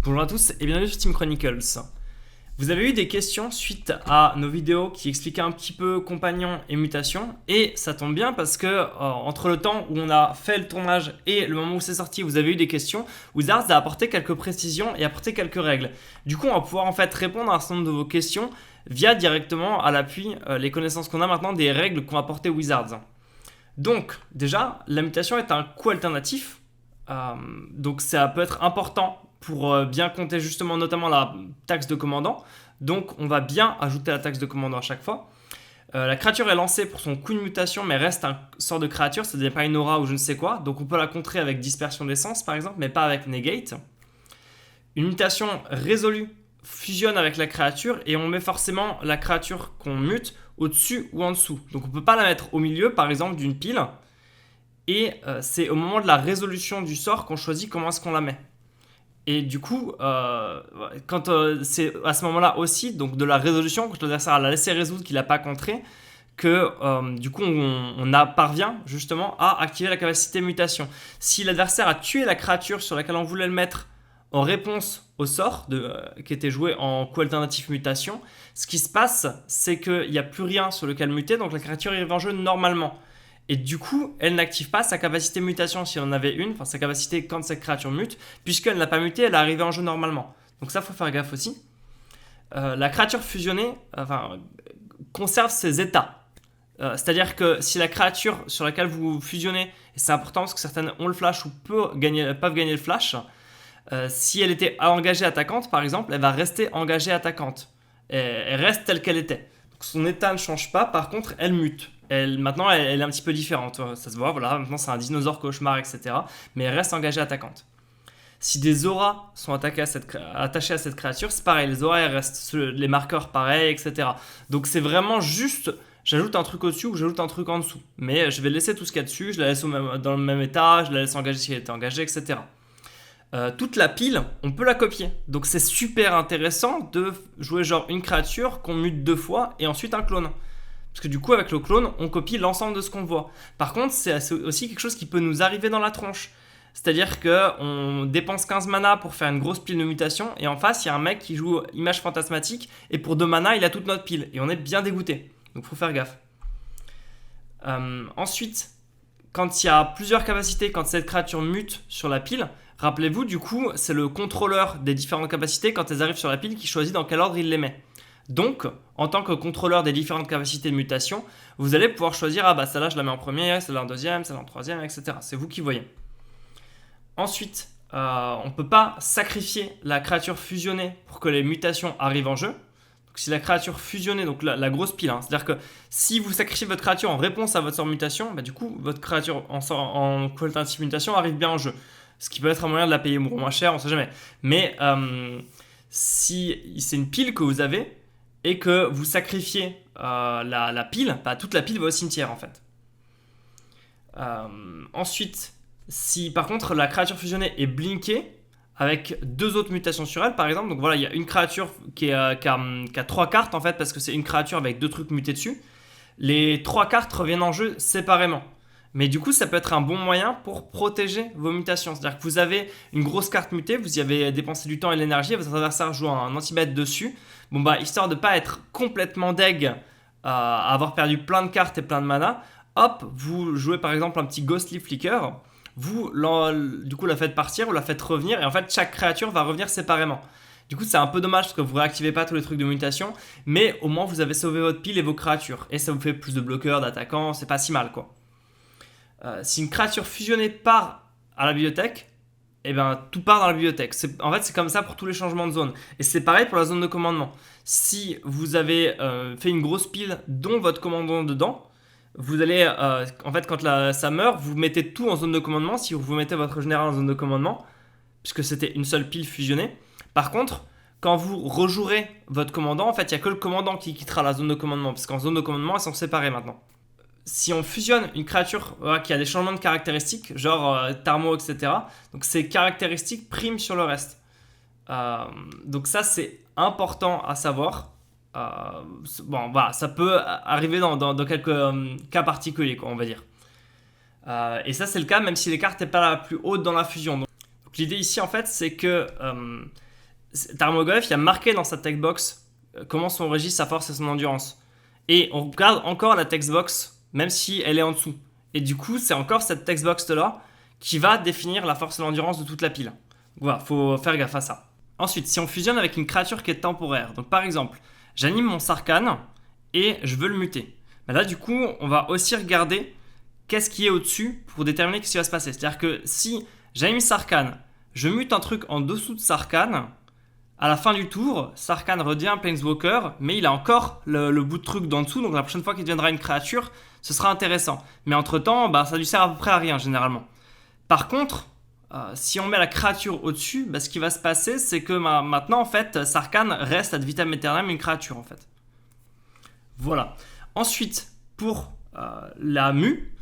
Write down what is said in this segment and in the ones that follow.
Bonjour à tous et bienvenue sur Team Chronicles. Vous avez eu des questions suite à nos vidéos qui expliquaient un petit peu compagnons et mutations, et ça tombe bien parce que entre le temps où on a fait le tournage et le moment où c'est sorti, vous avez eu des questions. Wizards a apporté quelques précisions et apporté quelques règles. Du coup, on va pouvoir en fait répondre à un certain nombre de vos questions via directement à l'appui les connaissances qu'on a maintenant des règles qu'ont apporté Wizards. Donc déjà, la mutation est un coût alternatif, donc ça peut être important pour bien compter justement notamment la taxe de commandant. Donc on va bien ajouter la taxe de commandant à chaque fois. La créature est lancée pour son coût de mutation, mais reste un sort de créature, ça ne devient pas une aura ou je ne sais quoi. Donc on peut la contrer avec dispersion d'essence par exemple, mais pas avec negate. Une mutation résolue fusionne avec la créature et on met forcément la créature qu'on mute au-dessus ou en dessous. Donc on ne peut pas la mettre au milieu par exemple d'une pile. Et c'est au moment de la résolution du sort qu'on choisit comment est-ce qu'on la met. Et du coup, quand c'est à ce moment-là aussi, donc de la résolution, quand l'adversaire a laissé résoudre qu'il n'a pas contré, que du coup on parvient justement à activer la capacité mutation. Si l'adversaire a tué la créature sur laquelle on voulait le mettre en réponse au sort qui était joué en coup alternatif mutation, ce qui se passe, c'est qu'il n'y a plus rien sur lequel muter, donc la créature arrive en jeu normalement. Et du coup, elle n'active pas sa capacité mutation si on en avait une, enfin sa capacité quand cette créature mute, puisqu'elle n'a pas muté, elle est arrivée en jeu normalement. Donc ça, faut faire gaffe aussi. La créature fusionnée conserve ses états. C'est-à-dire que si la créature sur laquelle vous fusionnez, et c'est important parce que certaines ont le flash ou peuvent gagner le flash, si elle était engagée attaquante par exemple, elle va rester engagée attaquante. Elle reste telle qu'elle était. Donc son état ne change pas, par contre elle mute. Maintenant, elle est un petit peu différente. Ça se voit, voilà. Maintenant, c'est un dinosaure cauchemar, etc. Mais elle reste engagée attaquante. Si des auras sont attachées à cette créature, c'est pareil. Les auras, elles restent. Les marqueurs, pareil, etc. Donc, c'est vraiment juste. J'ajoute un truc au-dessus ou j'ajoute un truc en dessous. Mais je vais laisser tout ce qu'il y a dessus. Je la laisse dans le même état. Je la laisse engagée si elle était engagée, etc. Toute la pile, on peut la copier. Donc, c'est super intéressant de jouer genre une créature qu'on mute 2 fois et ensuite un clone. Parce que du coup, avec le clone, on copie l'ensemble de ce qu'on voit. Par contre, c'est aussi quelque chose qui peut nous arriver dans la tronche. C'est-à-dire qu'on dépense 15 mana pour faire une grosse pile de mutation, et en face, il y a un mec qui joue image fantasmatique, et pour 2 mana, il a toute notre pile. Et on est bien dégoûté. Donc, il faut faire gaffe. Ensuite, quand il y a plusieurs capacités, quand cette créature mute sur la pile, rappelez-vous, du coup, c'est le contrôleur des différentes capacités, quand elles arrivent sur la pile, qui choisit dans quel ordre il les met. Donc, en tant que contrôleur des différentes capacités de mutation, vous allez pouvoir choisir, ah bah celle-là je la mets en premier, celle-là en deuxième, celle-là en troisième, etc. C'est vous qui voyez. Ensuite, on ne peut pas sacrifier la créature fusionnée pour que les mutations arrivent en jeu. Donc, si la créature fusionnée, donc la grosse pile, c'est-à-dire que si vous sacrifiez votre créature en réponse à votre sort mutation, bah, du coup, votre créature en alternative mutation arrive bien en jeu. Ce qui peut être un moyen de la payer moins cher, on ne sait jamais. Mais si c'est une pile que vous avez, et que vous sacrifiez la pile, bah, toute la pile va au cimetière en fait. Ensuite, si par contre la créature fusionnée est blinkée avec 2 autres mutations sur elle par exemple, donc voilà, il y a une créature qui a 3 cartes en fait parce que c'est une créature avec 2 trucs mutés dessus, les 3 cartes reviennent en jeu séparément. Mais du coup, ça peut être un bon moyen pour protéger vos mutations. C'est-à-dire que vous avez une grosse carte mutée, vous y avez dépensé du temps et de l'énergie, votre adversaire joue un anti-bête dessus. Bon bah, histoire de ne pas être complètement deg, à avoir perdu plein de cartes et plein de mana, hop, vous jouez par exemple un petit Ghostly Flicker, vous du coup la faites partir ou la faites revenir, et en fait chaque créature va revenir séparément. Du coup, c'est un peu dommage parce que vous réactivez pas tous les trucs de mutation, mais au moins vous avez sauvé votre pile et vos créatures. Et ça vous fait plus de bloqueurs, d'attaquants, c'est pas si mal quoi. Si une créature fusionnée part à la bibliothèque, et ben tout part dans la bibliothèque. En fait, c'est comme ça pour tous les changements de zone. Et c'est pareil pour la zone de commandement. Si vous avez fait une grosse pile dont votre commandant dedans, vous allez, en fait, quand ça meurt, vous mettez tout en zone de commandement. Si vous mettez votre général en zone de commandement, puisque c'était une seule pile fusionnée. Par contre, quand vous rejouerez votre commandant, en fait, il n'y a que le commandant qui quittera la zone de commandement, parce qu'en zone de commandement, elles sont séparées maintenant. Si on fusionne une créature qui a des changements de caractéristiques, genre Tarmo, etc., donc ces caractéristiques priment sur le reste. Donc ça, c'est important à savoir. Bon, voilà, ça peut arriver dans quelques cas particuliers, quoi, on va dire. Et ça, c'est le cas même si les cartes n'est pas la plus haute dans la fusion. Donc l'idée ici, en fait, c'est que Tarmogoyf, il y a marqué dans sa textbox comment sont régies sa force et son endurance. Et on regarde encore la textbox, même si elle est en dessous. Et du coup, c'est encore cette textbox-là qui va définir la force et l'endurance de toute la pile. Voilà, faut faire gaffe à ça. Ensuite, si on fusionne avec une créature qui est temporaire, donc par exemple, j'anime mon Sarkhan et je veux le muter. Ben là, du coup, on va aussi regarder qu'est-ce qui est au-dessus pour déterminer ce qui va se passer. C'est-à-dire que si j'anime Sarkhan, je mute un truc en dessous de Sarkhan, à la fin du tour, Sarkhan redevient Planeswalker, mais il a encore le bout de truc d'en dessous, donc la prochaine fois qu'il deviendra une créature, ce sera intéressant. Mais entre-temps, bah, ça lui sert à peu près à rien, généralement. Par contre, si on met la créature au-dessus, bah, ce qui va se passer, c'est que maintenant, en fait, Sarkhan reste ad vitam aeternam une créature, en fait. Voilà. Ensuite, pour la mue,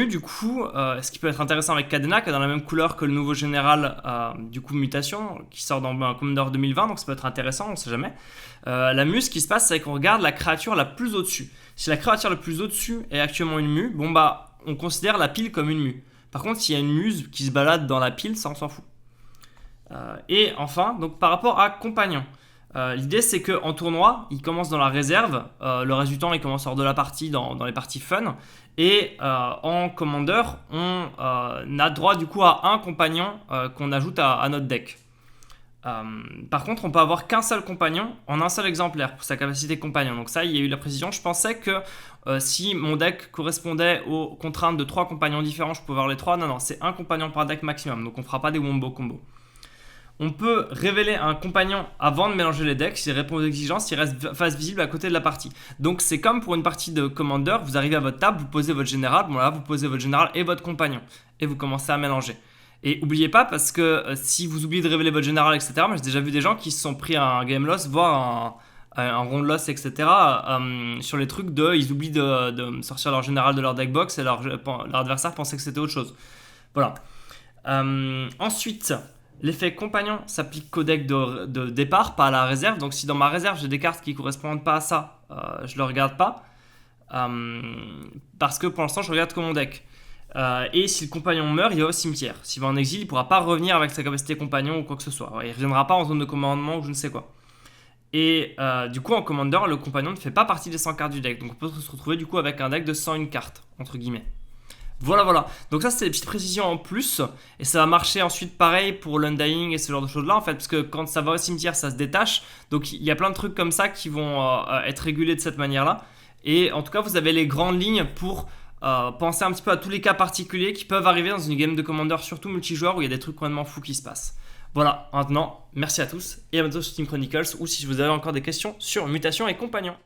du coup, ce qui peut être intéressant avec Cadena, qui est dans la même couleur que le nouveau général du coup Mutation, qui sort dans Commander 2020, donc ça peut être intéressant, on ne sait jamais. La mue, ce qui se passe, c'est qu'on regarde la créature la plus au-dessus. Si la créature la plus au-dessus est actuellement une mue, bon bah, on considère la pile comme une mue. Par contre, s'il y a une muse qui se balade dans la pile, ça on s'en fout. Et enfin, donc par rapport à Compagnon. L'idée c'est qu'en tournoi, il commence dans la réserve, le reste du temps il commence hors de la partie dans les parties fun, et en Commander, on a droit du coup à un compagnon qu'on ajoute à notre deck. Par contre, on peut avoir qu'un seul compagnon en un seul exemplaire pour sa capacité compagnon. Donc ça, il y a eu la précision. Je pensais que si mon deck correspondait aux contraintes de 3 compagnons différents, je pouvais avoir les 3. Non, c'est un compagnon par deck maximum, donc on ne fera pas des wombo combos. On peut révéler un compagnon avant de mélanger les decks, s'il répond aux exigences, s'il reste face visible à côté de la partie. Donc c'est comme pour une partie de Commander, vous arrivez à votre table, vous posez votre général, bon là vous posez votre général et votre compagnon, et vous commencez à mélanger. Et n'oubliez pas, parce que si vous oubliez de révéler votre général, etc., moi j'ai déjà vu des gens qui se sont pris un game loss, voire un round loss, etc., sur les trucs ils oublient de sortir leur général de leur deck box et leur adversaire pensait que c'était autre chose. Voilà. Ensuite... L'effet compagnon s'applique qu'au deck de départ, pas à la réserve. Donc si dans ma réserve j'ai des cartes qui ne correspondent pas à ça, je ne le regarde pas. Parce que pour l'instant je regarde que mon deck. Et si le compagnon meurt, il va au cimetière. S'il va en exil, il ne pourra pas revenir avec sa capacité compagnon ou quoi que ce soit. Il ne reviendra pas en zone de commandement ou je ne sais quoi. Et du coup en Commander, le compagnon ne fait pas partie des 100 cartes du deck. Donc on peut se retrouver du coup avec un deck de 101 cartes, entre guillemets. Voilà. Donc ça, c'est des petites précisions en plus. Et ça va marcher ensuite pareil pour l'Undying et ce genre de choses-là, en fait. Parce que quand ça va au cimetière, ça se détache. Donc il y a plein de trucs comme ça qui vont être régulés de cette manière-là. Et en tout cas, vous avez les grandes lignes pour penser un petit peu à tous les cas particuliers qui peuvent arriver dans une game de Commander, surtout multijoueur, où il y a des trucs complètement fous qui se passent. Voilà, maintenant, merci à tous. Et à bientôt sur Team Chronicles, ou si vous avez encore des questions sur Mutation et Compagnon.